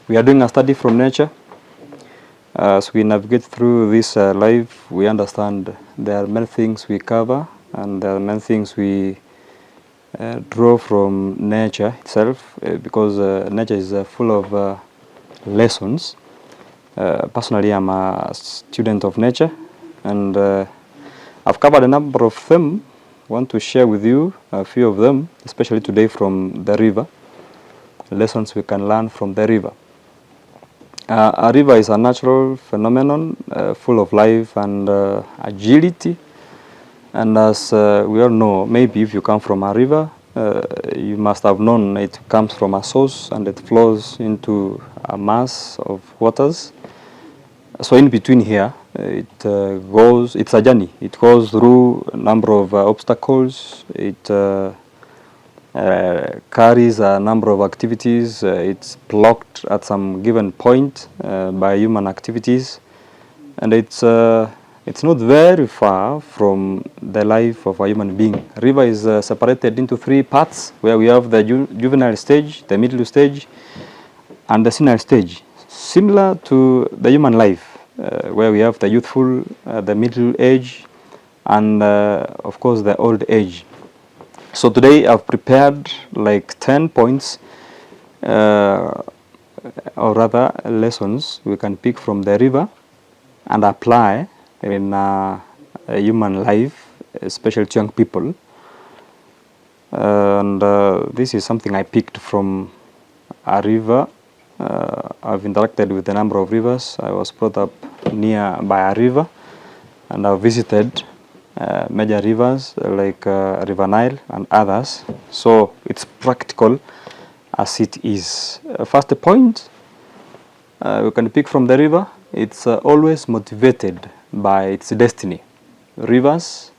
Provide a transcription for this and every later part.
We are doing a study from nature. As we navigate through this life, we understand there are many things we cover, and there are many things we draw from nature itself, because nature is full of lessons. Personally, I'm a student of nature, and I've covered a number of them. I want to share with you a few of them, especially today from the river, lessons we can learn from the river. A river is a natural phenomenon full of life and agility. And as we all know, maybe if you come from a river, you must have known it comes from a source and it flows into a mass of waters. So in between here, it's a journey. It goes through a number of obstacles. It carries a number of activities. It's blocked at some given point by human activities, and it's not very far from the life of a human being. River is separated into three parts, where we have the juvenile stage, the middle stage, and the senile stage, similar to the human life, where we have the youthful, the middle age, and of course the old age. So today I've prepared like 10 points, or rather lessons we can pick from the river and apply in a human life, especially to young people. And this is something I picked from a river. I've interacted with a number of rivers. I was brought up near by a river, and I've visited major rivers like River Nile and others. So it's practical as it is. First point we can pick from the river. It's always motivated by its destiny. Rivers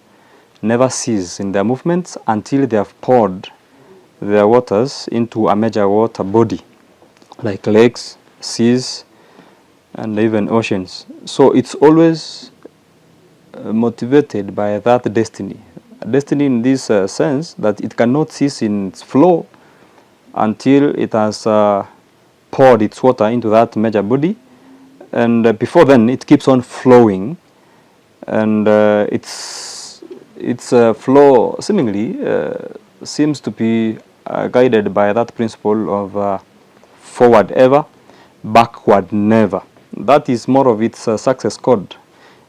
never cease in their movements until they have poured their waters into a major water body, like lakes, seas, and even oceans. So it's always motivated by that destiny. Destiny in this sense that it cannot cease in its flow until it has poured its water into that major body, and before then it keeps on flowing, and its flow seemingly seems to be guided by that principle of forward ever, backward never. That is more of its success code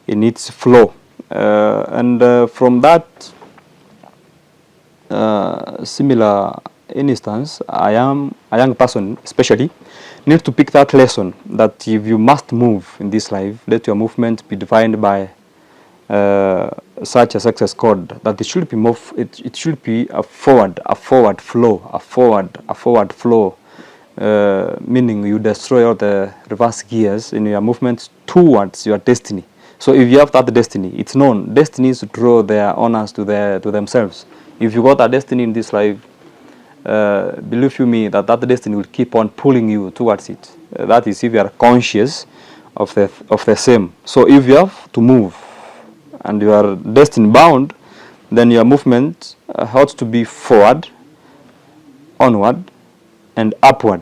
in its flow, and from that similar instance, a young person especially needs to pick that lesson that if you must move in this life, let your movement be defined by such a success code, that it should be it should be a forward flow, meaning you destroy all the reverse gears in your movements towards your destiny. So if you have that destiny, it's known. Destinies draw their honors to themselves. If you got a destiny in this life, believe you me, that destiny will keep on pulling you towards it. That is, if you are conscious of the same. So if you have to move and you are destiny bound, then your movement ought to be forward, onward, and upward.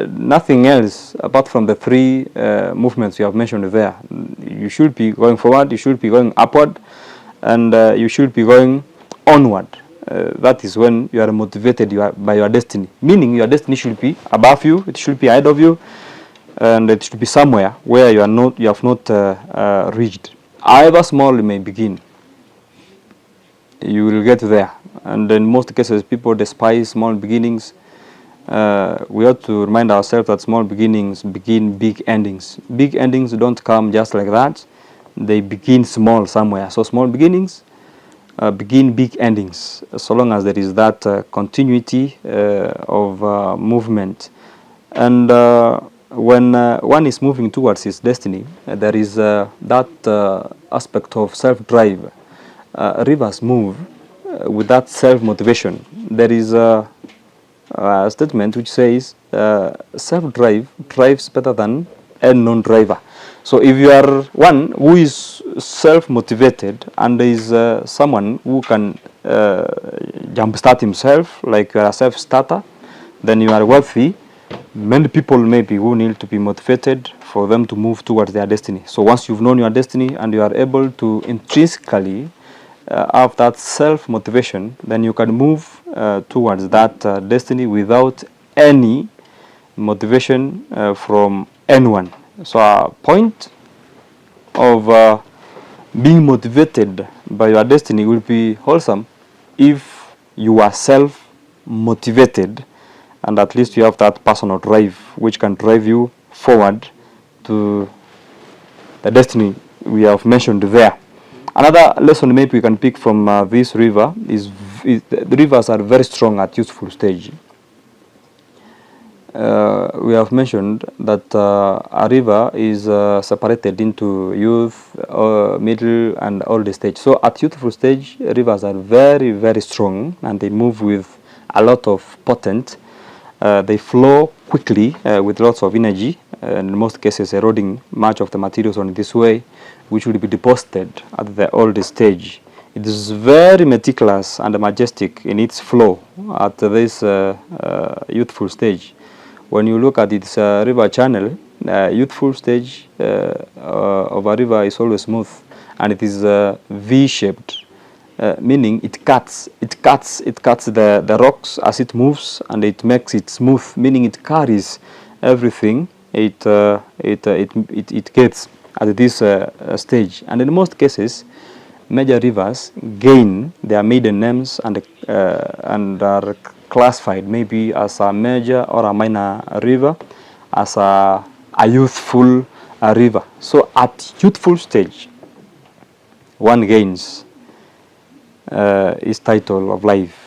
Nothing else apart from the three movements you have mentioned there. You should be going forward, you should be going upward, and you should be going onward. That is when you are motivated by your destiny, meaning your destiny should be above you, it should be ahead of you, and it should be somewhere where you have not reached. However small you may begin, you will get there. And in most cases, people despise small beginnings. We ought to remind ourselves that small beginnings begin big endings. Big endings don't come just like that. They begin small somewhere. So small beginnings begin big endings, so long as there is that continuity of movement. And when one is moving towards his destiny, there is that aspect of self-drive. Rivers move with that self-motivation. There is a statement which says self-drive drives better than a non-driver. So if you are one who is self-motivated and is someone who can jumpstart himself, like you are a self-starter, then you are wealthy many people maybe who need to be motivated for them to move towards their destiny. So once you've known your destiny and you are able to intrinsically have that self-motivation, then you can move towards that destiny without any motivation from anyone. So a point of being motivated by your destiny will be wholesome if you are self-motivated, and at least you have that personal drive which can drive you forward to the destiny we have mentioned there. Another lesson maybe we can pick from this river is the rivers are very strong at youthful stage. We have mentioned that a river is separated into youth, middle, and old stage. So at youthful stage, rivers are very, very strong, and they move with a lot of potent. They flow quickly with lots of energy, and in most cases eroding much of the materials on this way, which will be deposited at the old stage. It is very meticulous and majestic in its flow at this youthful stage. When you look at its river channel, youthful stage of a river is always smooth, and it is V-shaped, meaning it cuts the rocks as it moves, and it makes it smooth, meaning it carries everything it gets at this stage. And in most cases, major rivers gain their maiden names and are classified maybe as a major or a minor river, as a youthful river. So at youthful stage, one gains his title of life.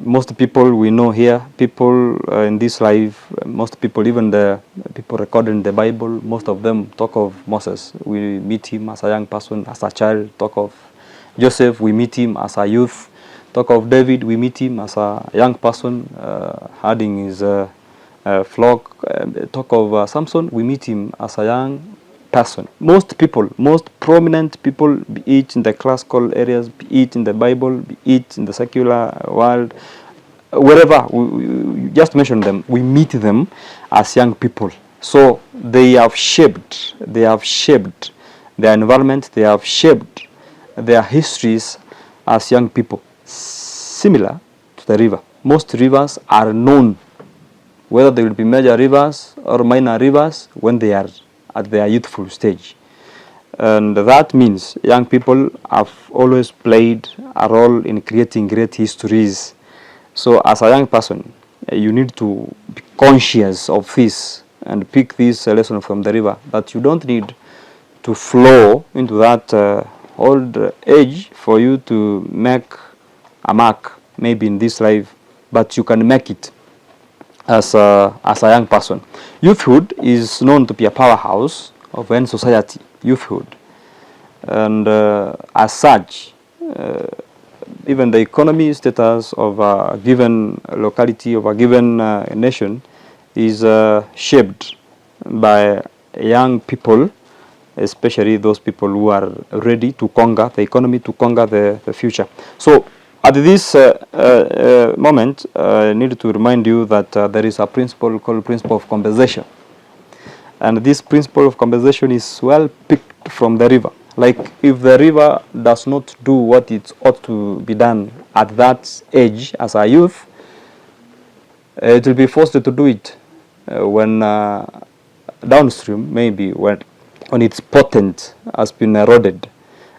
Most people we know here, people in this life, most people, even the people recorded in the Bible, most of them talk of Moses. We meet him as a young person, as a child. Talk of Joseph, we meet him as a youth. Talk of David, we meet him as a young person, herding his flock. Talk of Samson, we meet him as a young person. Most people, most prominent people, be it in the classical areas, be it in the Bible, be it in the secular world, wherever we just mention them, we meet them as young people. So they have shaped their environment, they have shaped their histories as young people. Similar to the river, most rivers are known, whether they will be major rivers or minor rivers, when they are at their youthful stage. And that means young people have always played a role in creating great histories. So as a young person, you need to be conscious of this and pick this lesson from the river, that you don't need to flow into that old age for you to make a mark maybe in this life, but you can make it as a young person. Youthhood is known to be a powerhouse of any society, youthhood. And as such, even the economy status of a given locality, of a given nation, is shaped by young people, especially those people who are ready to conquer the economy, to conquer the future. So at this moment, I need to remind you that there is a principle called principle of compensation. And this principle of compensation is well picked from the river. Like, if the river does not do what it ought to be done at that age as a youth, it will be forced to do it when downstream, maybe when its potent has been eroded.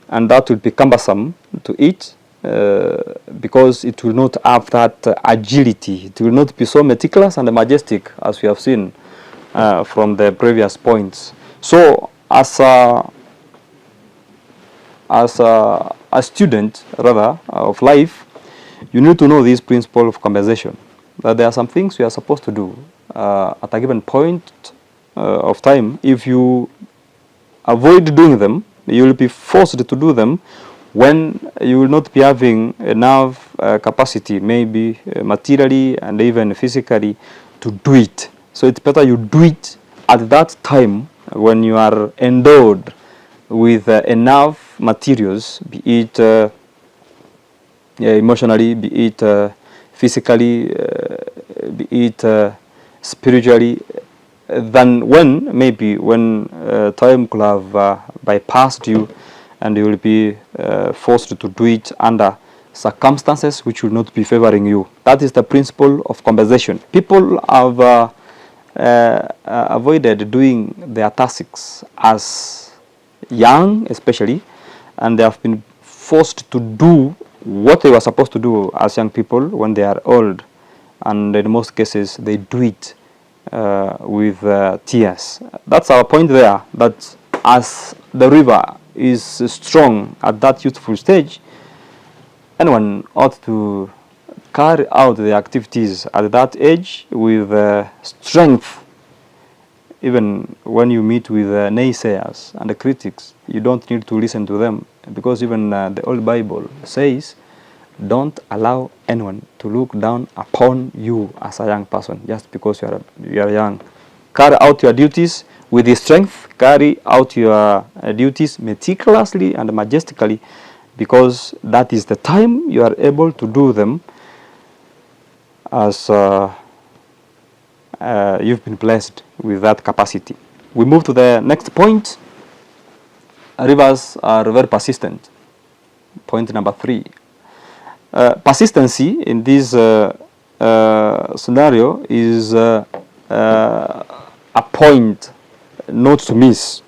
And that will be cumbersome to it, because it will not have that agility. It will not be so meticulous and majestic as we have seen from the previous points. So as a student, rather, of life, you need to know this principle of compensation, that there are some things you are supposed to do at a given point of time. If you avoid doing them, you will be forced to do them when you will not be having enough capacity, maybe materially and even physically, to do it. So it's better you do it at that time when you are endowed with enough materials, be it emotionally, be it physically, be it spiritually than when time could have bypassed you, and you will be forced to do it under circumstances which will not be favoring you. That is the principle of compensation. People have avoided doing their tasks as young, especially, and they have been forced to do what they were supposed to do as young people when they are old, and in most cases they do it with tears. That's our point there, that as the river is strong at that youthful stage, anyone ought to carry out the activities at that age with strength. Even when you meet with naysayers and the critics, you don't need to listen to them, because even the old Bible says, don't allow anyone to look down upon you as a young person just because you are young. Carry out your duties with the strength. Carry out your duties meticulously and majestically, because that is the time you are able to do them as you've been blessed with that capacity. We move to the next point. Rivers are very persistent. Point number 3. Persistency in this scenario is a point not to miss.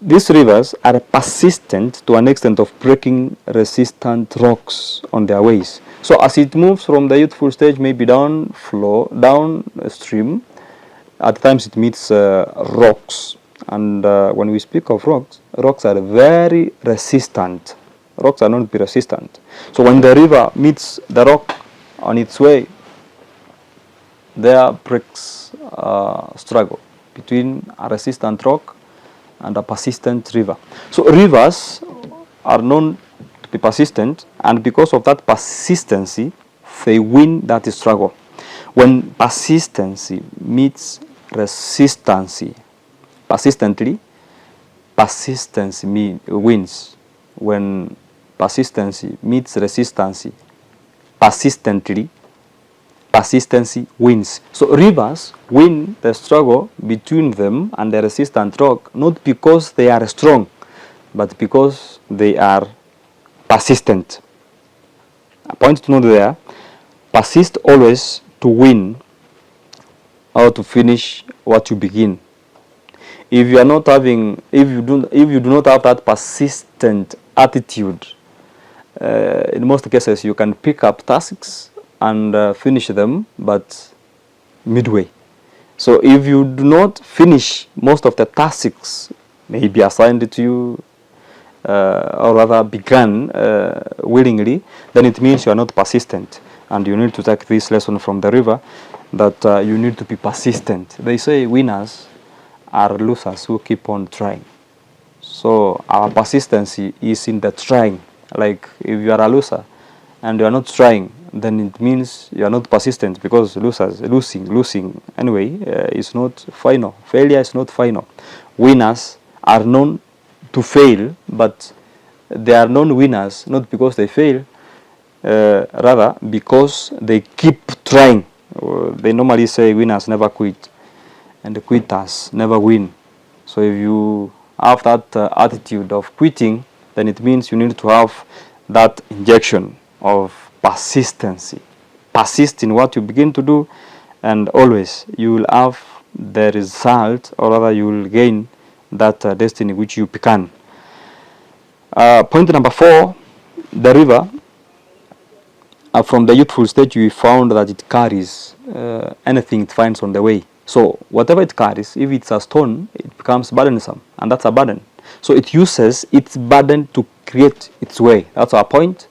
These rivers are persistent to an extent of breaking resistant rocks on their ways. So as it moves from the youthful stage, maybe downstream, at times it meets rocks. And when we speak of rocks, rocks are very resistant. Rocks are not be resistant. So when the river meets the rock on its way, there breaks struggle between a resistant rock and a persistent river. So rivers are known to be persistent, and because of that persistency, they win that struggle. When persistency meets resistancy, persistently, persistency wins. When persistency meets resistancy, persistently, persistency wins. So rivers win the struggle between them and the resistant rock, not because they are strong, but because they are persistent. A point to note there: persist always to win or to finish what you begin. If you are not having, if you do not have that persistent attitude, in most cases you can pick up tasks and finish them, but midway. So if you do not finish most of the tasks maybe assigned to you, or rather begun willingly, then it means you are not persistent. And you need to take this lesson from the river, that you need to be persistent. They say winners are losers who keep on trying. So our persistency is in the trying. Like if you are a loser and you are not trying, then it means you are not persistent, because losing anyway is not final. Failure is not final. Winners are known to fail, but they are known winners not because they fail, rather because they keep trying. They normally say winners never quit and the quitters never win. So if you have that attitude of quitting, then it means you need to have that injection of persistency. Persist in what you begin to do, and always you will have the result, or rather you will gain that destiny which you began. Point number 4, the river. From the youthful stage, we found that it carries anything it finds on the way. So whatever it carries, if it's a stone, it becomes burdensome, and that's a burden. So it uses its burden to create its way. That's our point.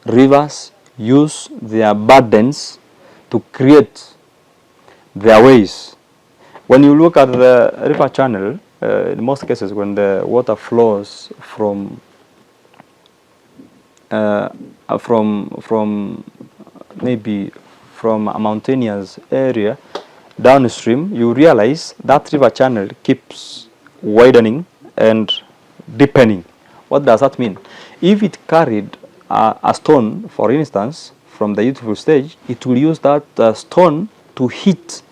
Rivers use their burdens to create their ways. When you look at the river channel, in most cases when the water flows from maybe from a mountainous area downstream, you realize that river channel keeps widening and deepening. What does that mean? If it carried a stone, for instance, from the youthful stage, it will use that stone to hit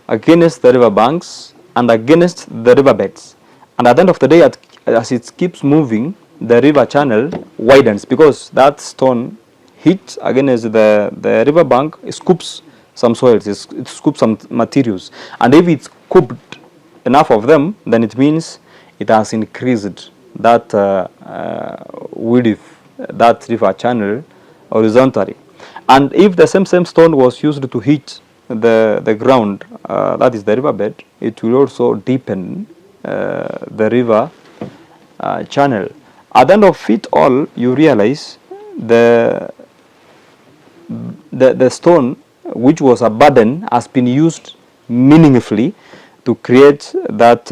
against the river banks and against the riverbeds. And at the end of the day, as it keeps moving, the river channel widens because that stone hit against the river bank, it scoops some soils, it scoops some materials. And if it's scooped enough of them, then it means it has increased that width, that river channel horizontally. And if the same stone was used to hit the ground, that is the riverbed, it will also deepen the river channel. At the end of it all, you realize the stone, which was a burden, has been used meaningfully to create that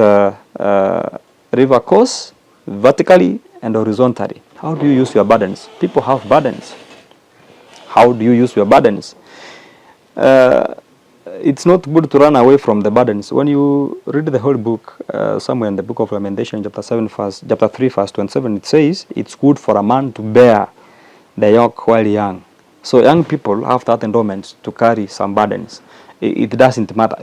river course vertically and horizontally. How do you use your burdens? People have burdens. How do you use your burdens? It's not good to run away from the burdens. When you read the whole book, somewhere in the book of Lamentation, chapter 3, verse 27, it says, it's good for a man to bear the yoke while young. So young people have that endowment to carry some burdens. It doesn't matter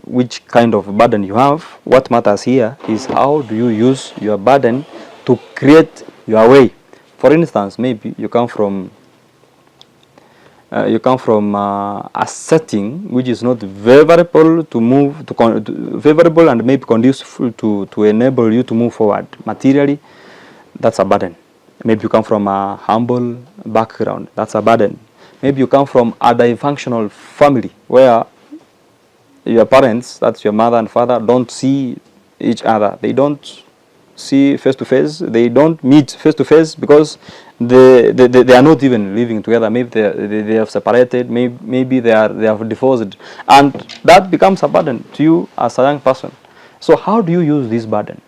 which kind of burden you have. What matters here is how do you use your burden to create your way. For instance, maybe you come from a setting which is not favorable to move, favorable and maybe conducive to enable you to move forward materially. That's a burden. Maybe you come from a humble background. That's a burden. Maybe you come from a dysfunctional family where your parents, that's your mother and father, don't see each other. They don't see face to face. They don't meet face to face because they are not even living together. Maybe they have separated. Maybe they have divorced, and that becomes a burden to you as a young person. So how do you use this burden?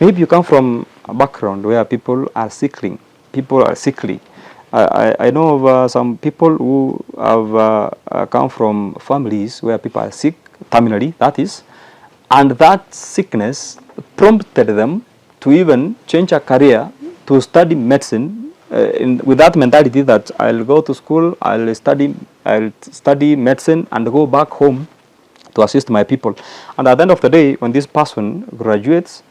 Maybe you come from a background where people are sickly. I know of some people who have come from families where people are sick terminally, that is, and that sickness prompted them to even change a career to study medicine with that mentality that I'll go to school, I'll study medicine and go back home to assist my people. And at the end of the day, when this person graduates,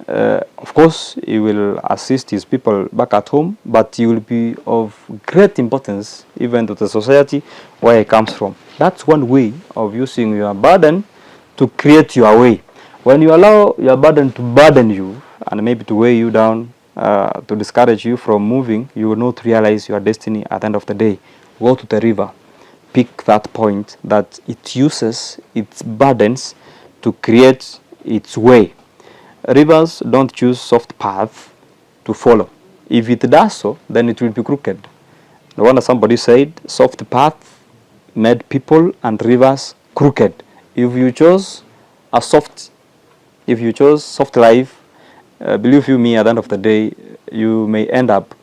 of course, he will assist his people back at home, but he will be of great importance even to the society where he comes from. That's one way of using your burden to create your way. When you allow your burden to burden you and maybe to weigh you down, to discourage you from moving, you will not realize your destiny at the end of the day. Go to the river, pick that point that it uses its burdens to create its way. Rivers don't choose soft paths to follow. If it does so, then it will be crooked. No wonder somebody said, soft paths made people and rivers crooked. If you chose soft life, believe you me, at the end of the day, you may end up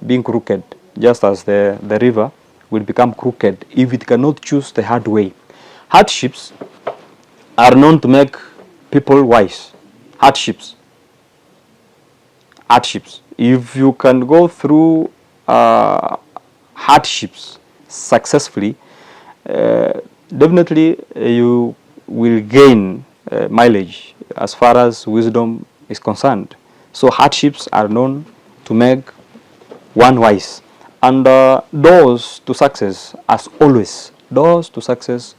being crooked, just as the river will become crooked if it cannot choose the hard way. Hardships are known to make people wise. Hardships. If you can go through hardships successfully, definitely you will gain mileage as far as wisdom is concerned. So hardships are known to make one wise. And doors to success, as always, doors to success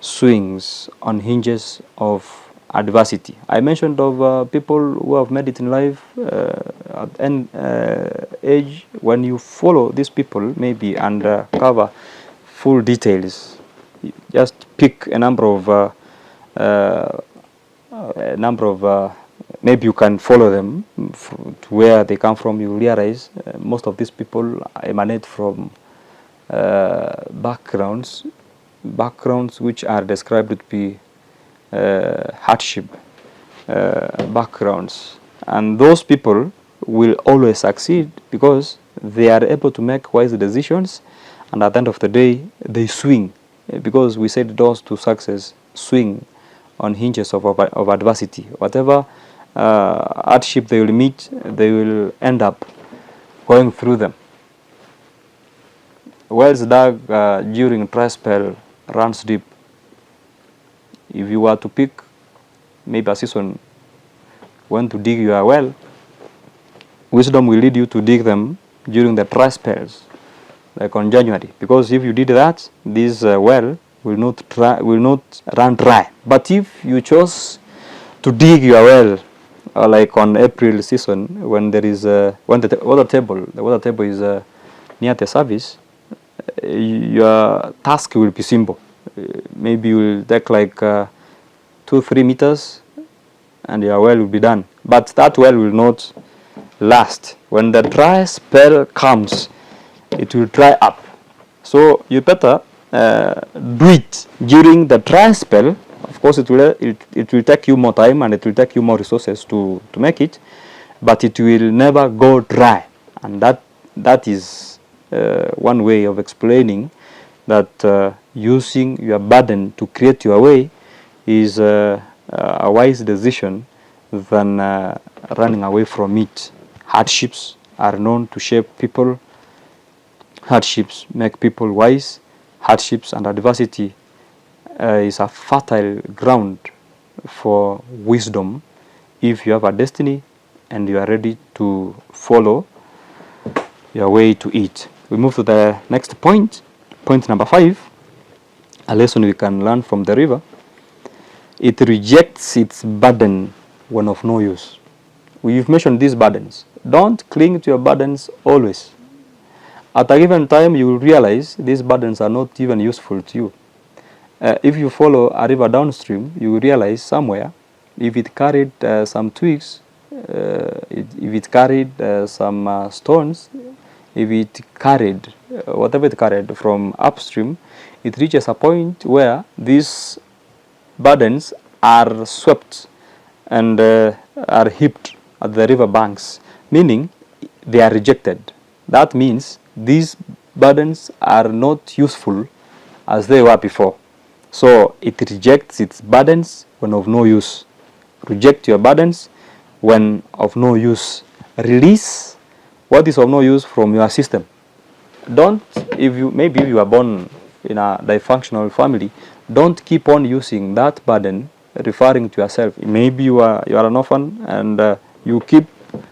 swings on hinges of adversity. I mentioned of people who have made it in life at an age. When you follow these people maybe and cover full details, just pick a number of maybe you can follow them to where they come from. You realize most of these people emanate from backgrounds which are described to be hardship backgrounds, and those people will always succeed because they are able to make wise decisions, and at the end of the day they swing, because we said doors to success swing on hinges of adversity. Whatever hardship they will meet, they will end up going through them. wells dug during dry spell runs deep. If you were to pick maybe a season when to dig your well, wisdom will lead you to dig them during the dry spells, like on January, because if you did that, this well will not run dry. But if you chose to dig your well like on April season, when there is when the water table is near the surface, your task will be simple. Maybe you will take like 2-3 meters and your well will be done. But that well will not last. When the dry spell comes, it will dry up. So you better do it during the dry spell. Of course, it will take you more time and it will take you more resources to make it, but it will never go dry. And that is one way of explaining that using your burden to create your way is a wise decision than running away from it. Hardships are known to shape people. Hardships make people wise. Hardships and adversity is a fertile ground for wisdom if you have a destiny and you are ready to follow your way to it. We move to the next point. Point number 5, a lesson we can learn from the river. It rejects its burden when of no use. We've mentioned these burdens. Don't cling to your burdens always. At a given time, you will realize these burdens are not even useful to you. If you follow a river downstream, you will realize somewhere, if it carried some twigs, if it carried some stones, if it carried whatever it carried from upstream, it reaches a point where these burdens are swept and are heaped at the river banks, meaning they are rejected. That means these burdens are not useful as they were before. So it rejects its burdens when of no use. Reject your burdens when of no use. Release what is of no use from your system. Don't, maybe you are born in a dysfunctional family, don't keep on using that burden referring to yourself. Maybe you are an orphan and you keep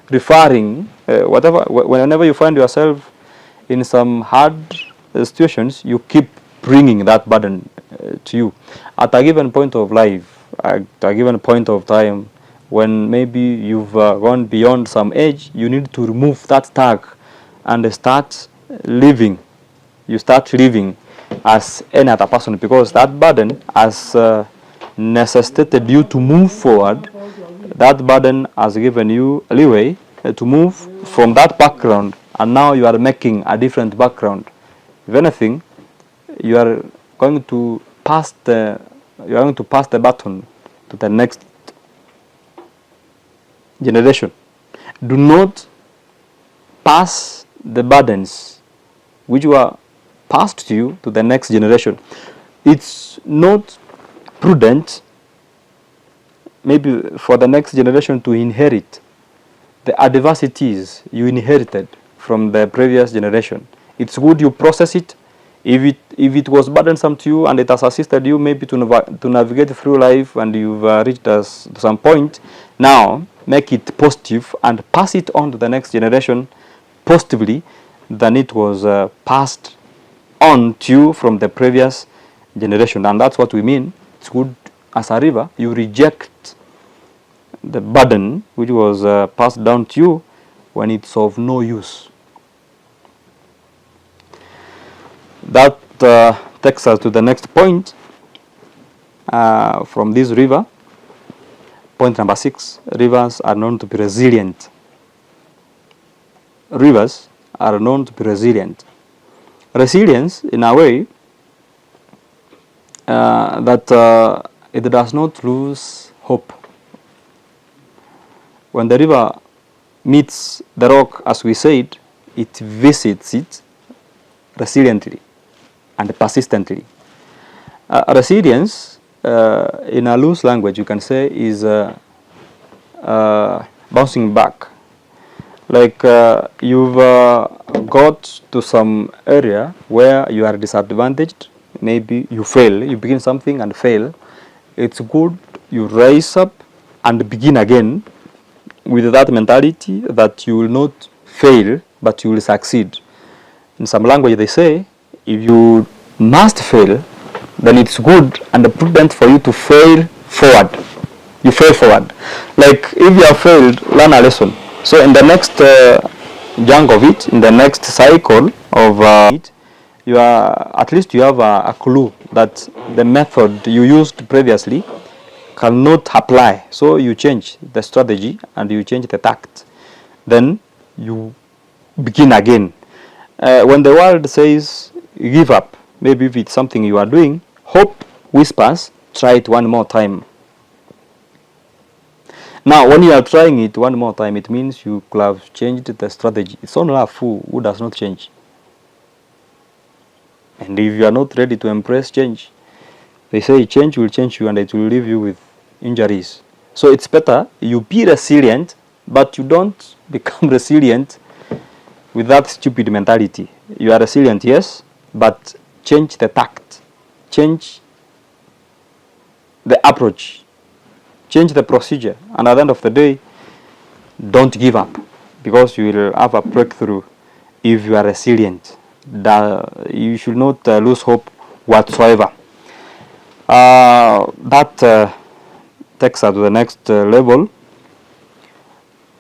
referring whenever you find yourself in some hard situations, you keep bringing that burden to you. At a given point of life, at a given point of time, when maybe you've gone beyond some age, you need to remove that tag and start living. You start living as any other person, because that burden has necessitated you to move forward. That burden has given you leeway to move from that background, and now you are making a different background. If anything, you are going to pass the baton to the next generation. Do not pass the burdens which were passed to you to the next generation. It's not prudent maybe for the next generation to inherit the adversities you inherited from the previous generation. It's good you process it. If it was burdensome to you and it has assisted you maybe to navigate through life and you've reached to some point, now make it positive and pass it on to the next generation positively than it was passed on to you from the previous generation. And that's what we mean. It's good as a river, you reject the burden which was passed down to you when it's of no use. That takes us to the next point from this river. Point number 6, rivers are known to be resilient. Rivers are known to be resilient. Resilience, in a way, that it does not lose hope. When the river meets the rock, as we said, it visits it resiliently and persistently. Resilience, in a loose language, you can say, is bouncing back. Like you've got to some area where you are disadvantaged, maybe you fail, you begin something and fail. It's good you rise up and begin again with that mentality that you will not fail, but you will succeed. In some language they say, if you must fail, then it's good and prudent for you to fail forward. You fail forward. Like if you have failed, learn a lesson. So in the next junk of it, in the next cycle of it, you are at least you have a clue that the method you used previously cannot apply. So you change the strategy and you change the tact. Then you begin again. When the world says give up, maybe if it's something you are doing, hope whispers, try it one more time. Now, when you are trying it one more time, it means you could have changed the strategy. It's only a fool who does not change. And if you are not ready to embrace change, they say change will change you and it will leave you with injuries. So it's better you be resilient, but you don't become resilient with that stupid mentality. You are resilient, yes, but change the tact, change the approach, change the procedure, and at the end of the day, don't give up, because you will have a breakthrough if you are resilient. You should not lose hope whatsoever. That takes us to the next level.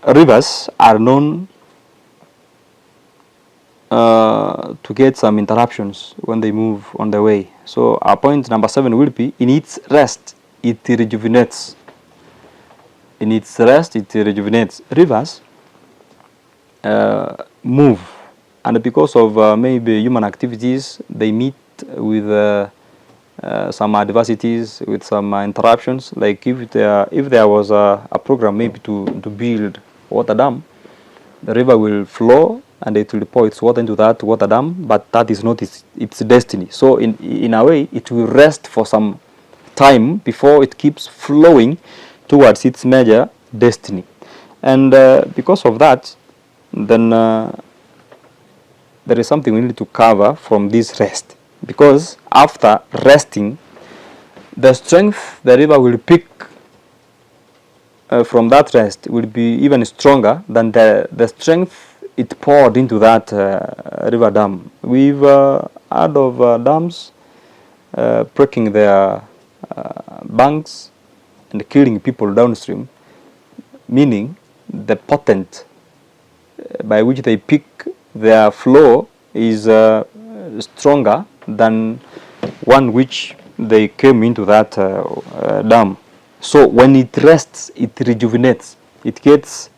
Rivers are known to get some interruptions when they move on the way. So our point number 7 will be, in its rest, it rejuvenates. In its rest, it rejuvenates. Rivers move, and because of maybe human activities, they meet with some adversities, with some interruptions. Like if there was a program maybe to build water dam, the river will flow and it will pour its water into that water dam, but that is not its destiny. So in a way, it will rest for some time before it keeps flowing towards its major destiny. And because of that, then there is something we need to cover from this rest. Because after resting, the strength the river will pick from that rest will be even stronger than the strength it poured into that river dam. We've heard of dams breaking their banks and killing people downstream, meaning the potent by which they pick their flow is stronger than one which they came into that dam. So when it rests, it rejuvenates. It gets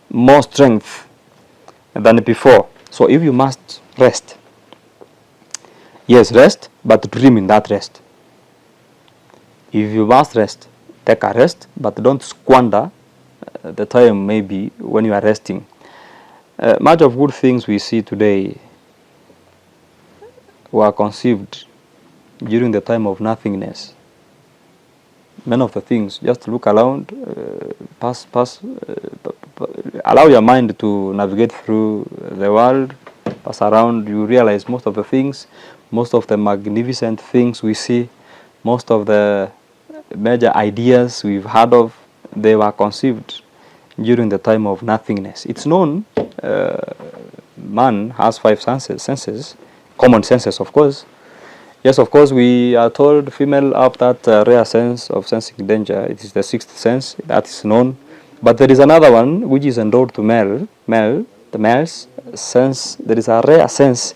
more strength than before. So if you must rest, yes, rest, but dream in that rest. If you must rest, take a rest, but don't squander the time maybe when you are resting. Much of good things we see today were conceived during the time of nothingness. Many of the things, just look around, allow your mind to navigate through the world, pass around, you realize most of the things, most of the magnificent things we see, most of the major ideas we've heard of, they were conceived during the time of nothingness. It's known man has 5 senses, common senses, of course. Yes, of course, we are told female have that rare sense of sensing danger. It is the 6th sense, that is known. But there is another one which is endowed to male. The male's sense, there is a rare sense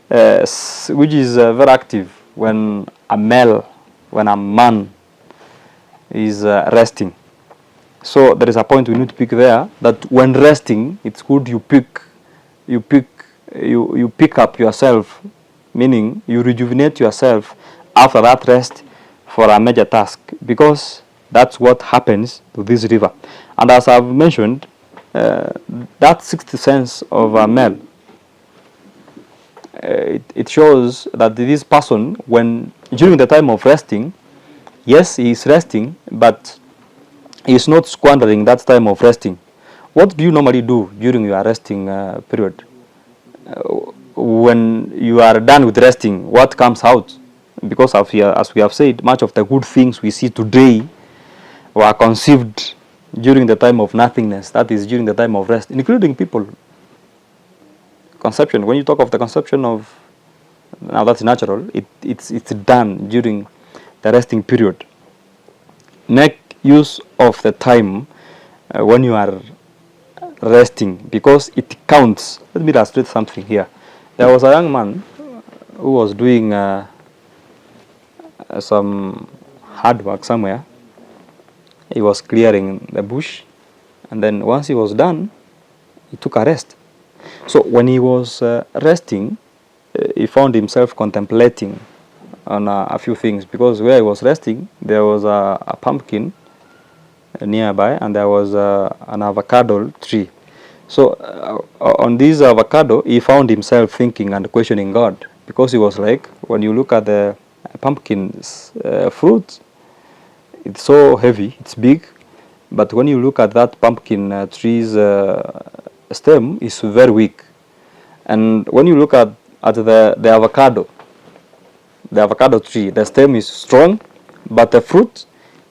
which is very active when a man is resting. So there is a point we need to pick there, that when resting, it's good you pick up yourself, meaning you rejuvenate yourself after that rest for a major task, because that's what happens to this river. And as I've mentioned, that 6th sense of a male, it shows that this person, when during the time of resting, yes, he is resting, but he is not squandering that time of resting. what do you normally do during your resting period? When you are done with resting, what comes out? Because as we have said, much of the good things we see today were conceived during the time of nothingness, that is, during the time of rest, including people. Conception, when you talk of the conception of, now that's natural, it's done during the resting period. Make use of the time when you are resting, because it counts. Let me illustrate something here. There was a young man who was doing some hard work somewhere. He was clearing the bush, and then once he was done, he took a rest. So when he was resting, he found himself contemplating on a few things, because where he was resting, there was a pumpkin nearby, and there was an avocado tree. So on this avocado, he found himself thinking and questioning God, because he was like, when you look at the pumpkin's fruit, it's so heavy, it's big, but when you look at that pumpkin tree's stem, it's very weak. And when you look at the avocado tree, the stem is strong, but the fruit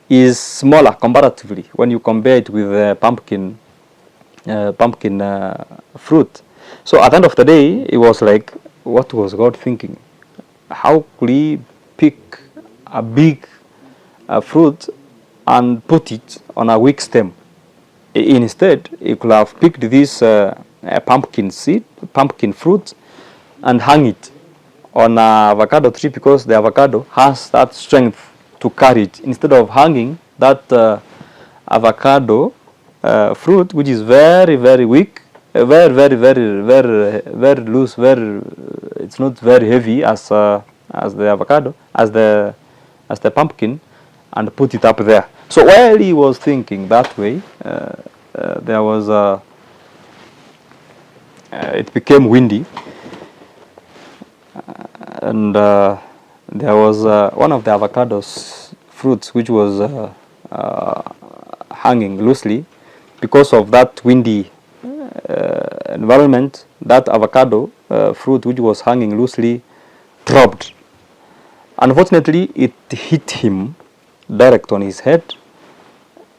is smaller comparatively when you compare it with the pumpkin fruit. So at the end of the day, it was like, what was God thinking? How could he pick a big fruit and put it on a weak stem? Instead, he could have picked this pumpkin fruit and hung it on an avocado tree, because the avocado has that strength to carry it, instead of hanging that avocado fruit, which is very, very weak, very loose, it's not very heavy as the avocado, as the pumpkin, and put it up there. So while he was thinking that way, there was it became windy, and there was one of the avocado's fruits which was hanging loosely. Because of that windy environment, that avocado fruit which was hanging loosely dropped. Unfortunately, it hit him direct on his head,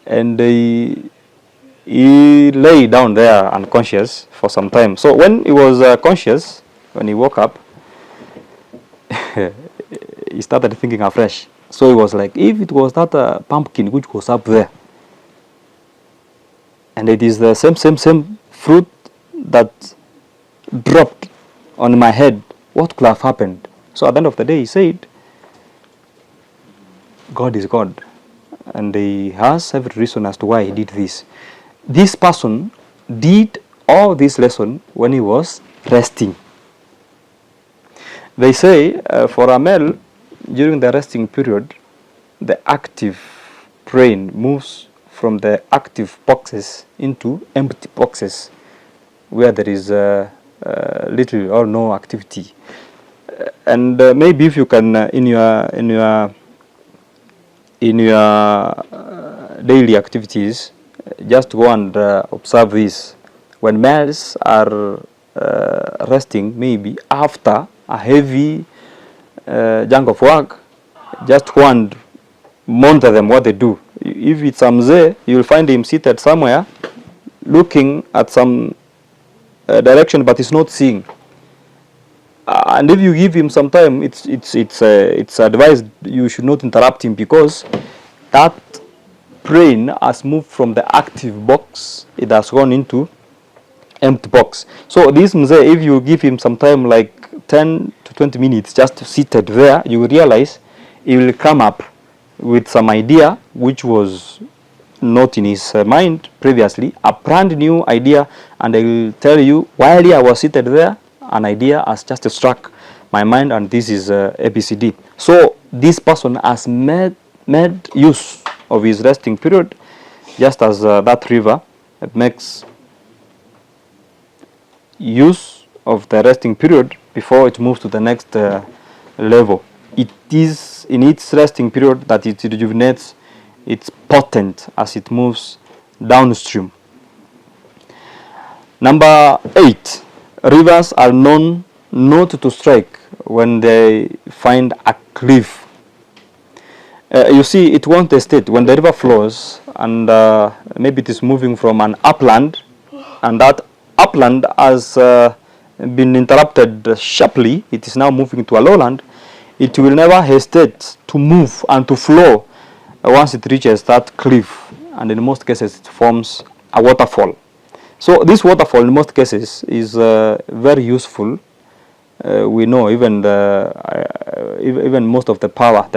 and he lay down there unconscious for some time. So when he was conscious, when he woke up, he started thinking afresh. So he was like, if it was that pumpkin which was up there, and it is the same fruit that dropped on my head, what could have happened? So at the end of the day, he said, God is God, and he has every reason as to why he did this. This person did all this lesson when he was resting. They say for a male, during the resting period, the active brain moves from the active boxes into empty boxes where there is little or no activity. And maybe if you can, in your daily activities, just go and observe this. When males are resting, maybe after a heavy chunk of work, just go and monitor them what they do. If it's a mzee, you'll find him seated somewhere looking at some direction, but he's not seeing. And if you give him some time, it's advised you should not interrupt him, because that brain has moved from the active box, it has gone into empty box. So this mzee, if you give him some time, like 10 to 20 minutes, just seated there, you will realize he will come up with some idea which was not in his mind previously, a brand new idea, and I will tell you, while I was seated there, an idea has just struck my mind, and this is ABCD. So this person has made use of his resting period, just as that river makes use of the resting period before it moves to the next level. It is in its resting period that it rejuvenates, it's potent as it moves downstream. Number 8, rivers are known not to strike when they find a cliff. You see, it won't state when the river flows and maybe it is moving from an upland, and that upland has been interrupted sharply. It is now moving to a lowland. It will never hesitate to move and to flow once it reaches that cliff, and in most cases it forms a waterfall. So this waterfall in most cases is very useful. We know even even most of the power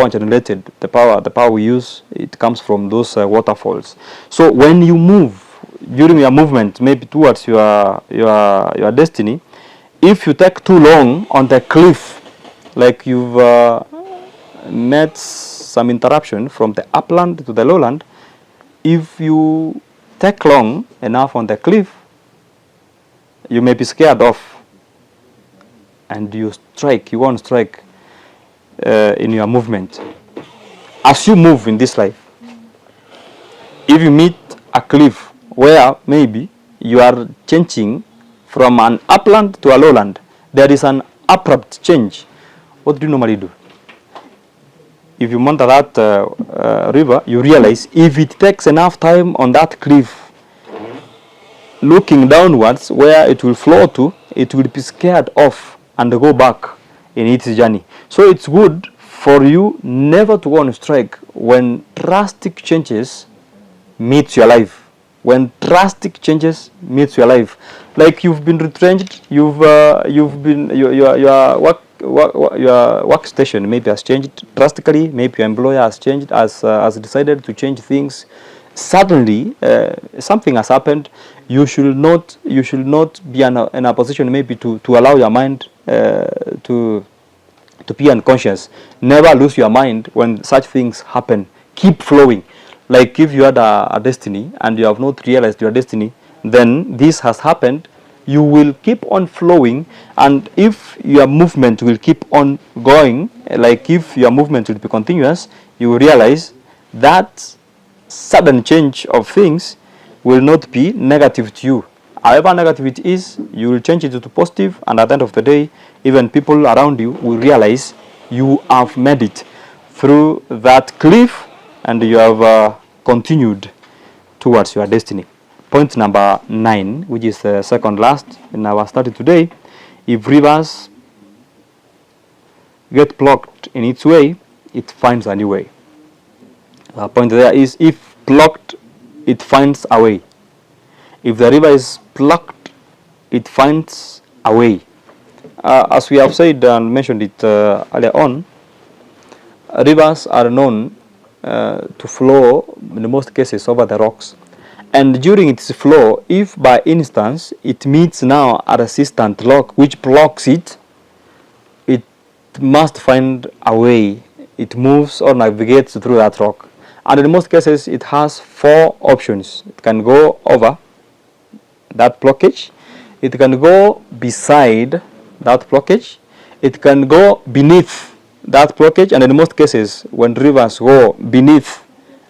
generated, the power we use, it comes from those waterfalls. So when you move, during your movement, maybe towards your destiny, if you take too long on the cliff, like you've met some interruption from the upland to the lowland, if you take long enough on the cliff, you may be scared off and you won't strike in your movement. As you move in this life, if you meet a cliff where maybe you are changing from an upland to a lowland, there is an abrupt change, what do you normally do? If you monitor that river, you realize if it takes enough time on that cliff, looking downwards where it will flow to, it will be scared off and go back in its journey. So it's good for you never to go on strike when drastic changes meets your life. When drastic changes meets your life, like you've been retrenched, your workstation maybe has changed drastically, maybe your employer has changed, has decided to change things. Suddenly, something has happened. You should not be in a position maybe to allow your mind to be unconscious. Never lose your mind when such things happen. Keep flowing. Like if you had a destiny and you have not realized your destiny, then this has happened. You will keep on flowing, and if your movement will keep on going, like if your movement will be continuous, you will realize that sudden change of things will not be negative to you. However negative it is, you will change it to positive, and at the end of the day, even people around you will realize you have made it through that cliff and you have continued towards your destiny. Point number 9, which is the second last in our study today: if rivers get blocked in its way, it finds a new way. Point there is, if blocked, it finds a way. If the river is blocked, it finds a way. As we have said and mentioned it earlier on, rivers are known to flow in most cases over the rocks, and during its flow, if by instance it meets now a resistant rock which blocks it, it must find a way. It moves or navigates through that rock, and in most cases it has 4 options. It can go over that blockage, it can go beside that blockage, it can go beneath that blockage, and in most cases when rivers go beneath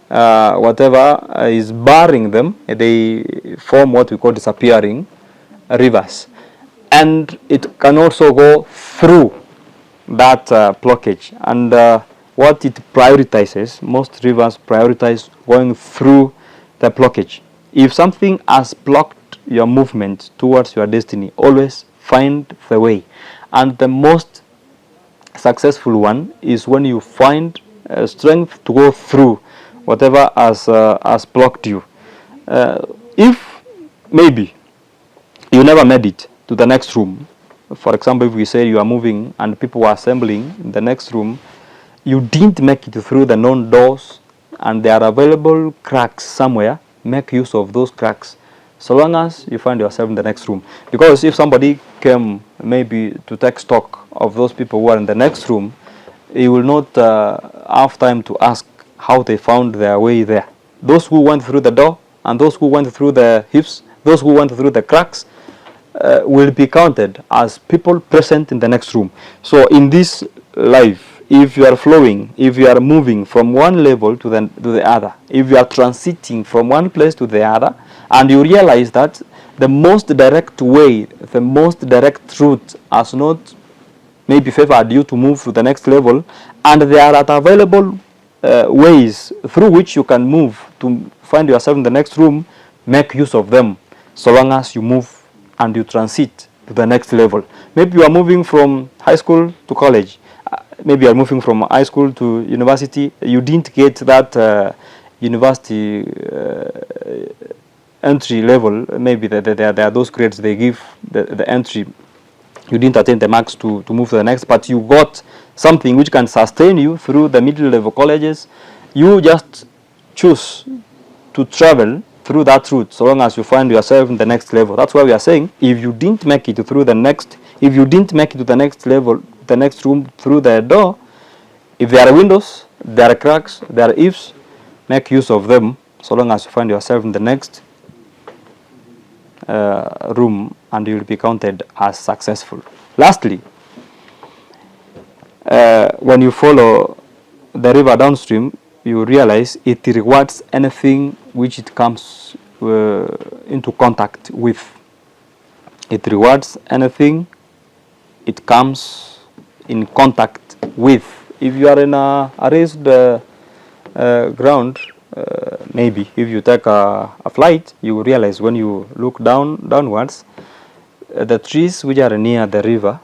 whatever is barring them, they form what we call disappearing rivers. And it can also go through that blockage, and what it prioritizes, most rivers prioritize going through the blockage. If something has blocked your movement towards your destiny, always find the way. And the most successful one is when you find strength to go through whatever has blocked you. If maybe you never made it to the next room, for example, if we say you are moving and people were assembling in the next room, you didn't make it through the known doors and there are available cracks somewhere, make use of those cracks so long as you find yourself in the next room. Because if somebody came maybe to take stock of those people who are in the next room, he will not have time to ask how they found their way there. Those who went through the door and those who went through the hips, those who went through the cracks will be counted as people present in the next room. So in this life, if you are flowing, if you are moving from one level to the other, if you are transiting from one place to the other, and you realize that the most direct way, the most direct route has not maybe favored you to move to the next level, and there are available ways through which you can move to find yourself in the next room. Make use of them, so long as you move and you transit to the next level. Maybe you are moving from high school to college, maybe you are moving from high school to university. You didn't get that university entry level. Maybe there are those grades they give the entry. You didn't attain the marks to move to the next, but you got something which can sustain you through the middle level colleges. You just choose to travel through that route, so long as you find yourself in the next level. That's why we are saying, if you didn't make it through the next, if you didn't make it to the next level, the next room through the door, if there are windows, there are cracks, there are ifs, make use of them, so long as you find yourself in the next room, and you will be counted as successful. Lastly, when you follow the river downstream, you realize it rewards anything which it comes into contact with. It rewards anything it comes in contact with. If you are in a raised ground, maybe if you take a flight, you will realize when you look downwards, the trees which are near the river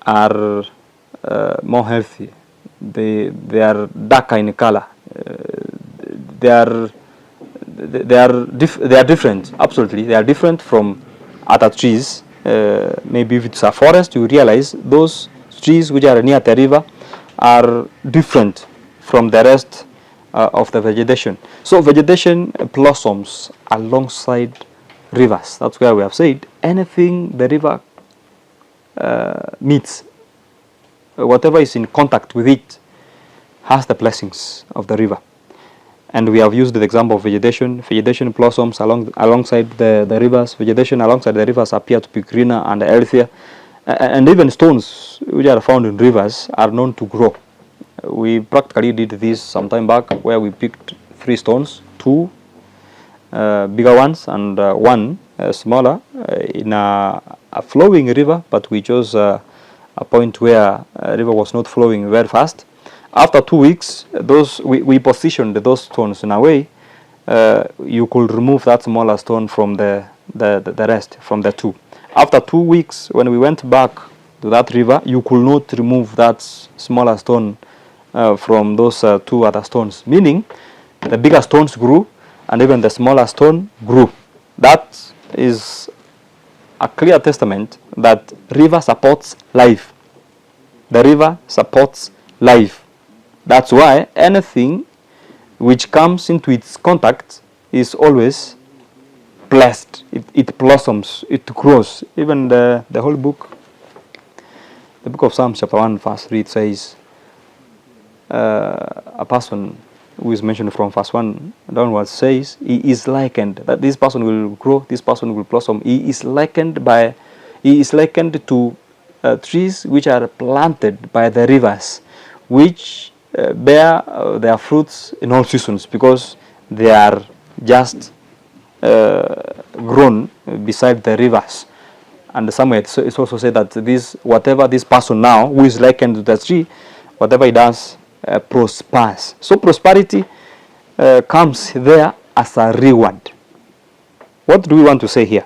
are more healthy. They are darker in color. They are different. Absolutely, they are different from other trees. Maybe if it's a forest, you realize those trees which are near the river are different from the rest of the vegetation. So vegetation blossoms alongside rivers. That's why we have said anything the river meets, whatever is in contact with it, has the blessings of the river. And we have used the example of vegetation. Vegetation blossoms alongside the rivers. Vegetation alongside the rivers appear to be greener and healthier. And even stones which are found in rivers are known to grow. We practically did this some time back, where we picked 3 stones, 2 bigger ones and 1 smaller, in a flowing river, but we chose a point where a river was not flowing very fast. After 2 weeks, we positioned those stones in a way you could remove that smaller stone from the rest, from the 2. After 2 weeks, when we went back to that river, you could not remove that smaller stone from those 2 other stones, meaning the bigger stones grew and even the smaller stone grew. That is a clear testament that river supports life. The river supports life. That's why anything which comes into its contact is always blessed. It blossoms, it grows. Even the whole book, the book of Psalms chapter 1 verse 3, it says, a person who is mentioned from verse 1 downwards says, he is likened, that this person will grow, this person will blossom. He is likened to trees which are planted by the rivers, which bear their fruits in all seasons, because they are just grown beside the rivers. And somewhere it's also said that whatever this person now who is likened to the tree, whatever he does prospers. So prosperity comes there as a reward. What do we want to say here?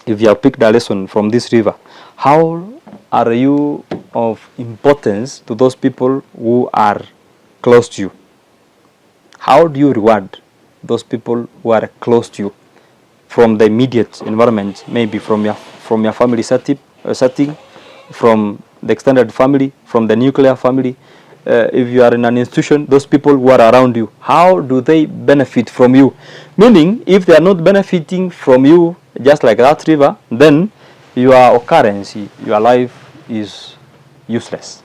If you have picked a lesson from this river, how are you of importance to those people who are close to you? How do you reward those people who are close to you from the immediate environment, maybe from your family setting, from the extended family, from the nuclear family? If you are in an institution, those people who are around you, how do they benefit from you? Meaning, if they are not benefiting from you, just like that river, then your occurrence, your life is useless.